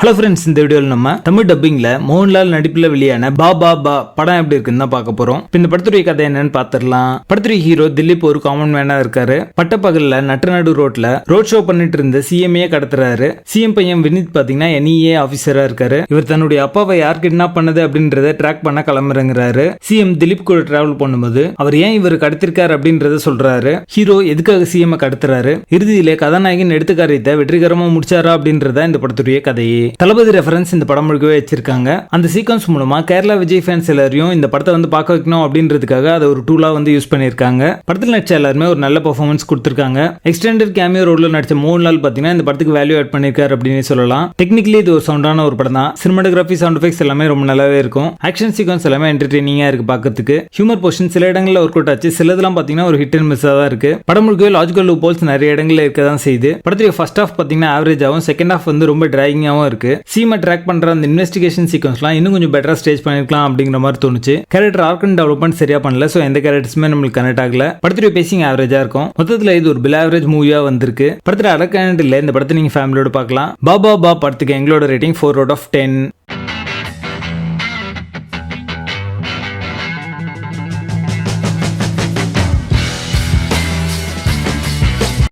Hello friends, இந்த வீடியோவில் நம்ம தமிழ் டப்பிங்ல மோகன்லால் நடிப்பில் வெளியான பா பா பா படம் எப்படி இருக்குன்னு தான் பார்க்க போறோம். இந்த படத்துடைய கதை என்னன்னு பார்த்துடலாம். படத்துடைய ஹீரோ திலீப் ஒரு காமன் மேனா இருக்காரு. பட்டப்பகல்ல நடு ரோட்ல ரோட் ஷோ பண்ணிட்டு இருந்த சிஎம்ஏ கடத்துறாரு. சிஎம் பையன் வினித் பாத்தீங்கன்னா என்இஏ ஆபீசரா இருக்காரு. இவர் தன்னுடைய அப்பாவை யார் கிட்னாப் பண்ணது அப்படின்றத ட்ராக் பண்ண கிளம்புறங்கிறாரு. சிஎம் திலீப் கூட டிராவல் பண்ணும்போது அவர் ஏன் இவர் கடத்திருக்காரு அப்படின்றத சொல்றாரு. ஹீரோ எதுக்காக சிஎம் கடத்துறாரு, இறுதியிலே கதாநாயகன் எடுத்த காரியத்தை வெற்றிகரமா முடிச்சாரா அப்படின்றத இந்த படத்துடைய கதையே. தளபதி ரெஃபரன்ஸ் இந்த படம் முழுக்கவே வச்சிருக்காங்க. அந்த சீக்வன்ஸ் மூலமா கேரளா விஜய் ஃபேன்ஸ் எல்லாரையும் இந்த படத்தை வந்து பார்க்க வைக்கணும் அப்படின்றதுக்காக அதை ஒரு டூலா வந்து யூஸ் பண்ணிருக்காங்க. படத்தில் நடிச்ச எல்லாருமே ஒரு நல்ல பெர்ஃபார்மன்ஸ் கொடுத்திருக்காங்க. எக்ஸ்டெண்டட் கேமியோ ரோல்ல நடிச்ச மோகன்லால் பாத்தீங்கன்னா இந்த படத்துக்கு வேல்யூ ஆட் பண்ணிருக்காரு அப்படின்னு சொல்லலாம். டெக்னிக்கலி இது ஒரு சவுண்டான ஒரு படம் தான். சினிமாட்டோகிராஃபி, சவுண்ட் எஃபெக்ட்ஸ் எல்லாமே ரொம்ப நல்லாவே இருக்கும். ஆக்ஷன் சீக்வன்ஸ் எல்லாமே என்டர்டெய்னிங்கா இருக்கு பார்க்கிறதுக்கு. ஹியூமர் போர்ஷன் சில இடங்களில் ஒர்க் அவுட் ஆச்சு, சிலதெல்லாம் பாத்தீங்கன்னா ஒரு ஹிட் அண்ட் மிஸ் தான் இருக்கு. படம் முழுக்கவே லாஜிக்கல் லூப் ஹோல்ஸ் நிறைய இடங்களில் இருக்க தான் செய்யுது. படத்துடைய ஃபர்ஸ்ட் ஹாஃப் பாத்தீங்கன்னா ஆவரேஜாகவும், செகண்ட் ஹாஃப் வந்து ரொம்ப டிராகிங்காகவும் இருக்கு. சீமை ட்ராக் பண்ற அந்த இன்வெஸ்டிகேஷன் சீக்வன்ஸ்லாம் இன்னும் கொஞ்சம் பெட்டரா ஸ்டேஜ் பண்ணிருக்கலாம் அப்படிங்கிற மாதிரி தோணுச்சு. கேரக்டர் ஆர்க் அண்ட் டெவலப்மெண்ட் சரியா பண்ணல. சோ எந்த கேரக்டர்ஸுமே நம்மளுக்கு கனெக்ட் ஆகல. படத்துடைய பேசிங் ஆவரேஜா இருக்கும். மொத்தத்துல இது ஒரு பில் ஆவரேஜ் மூவியா வந்திருக்கு. படத்துல அடக்கான இல்ல. இந்த படத்தை நீங்க ஃபேமிலியோட பார்க்கலாம். பா பா பா படத்துக்கு எங்களோட ரேட்டிங் 4 out of 10.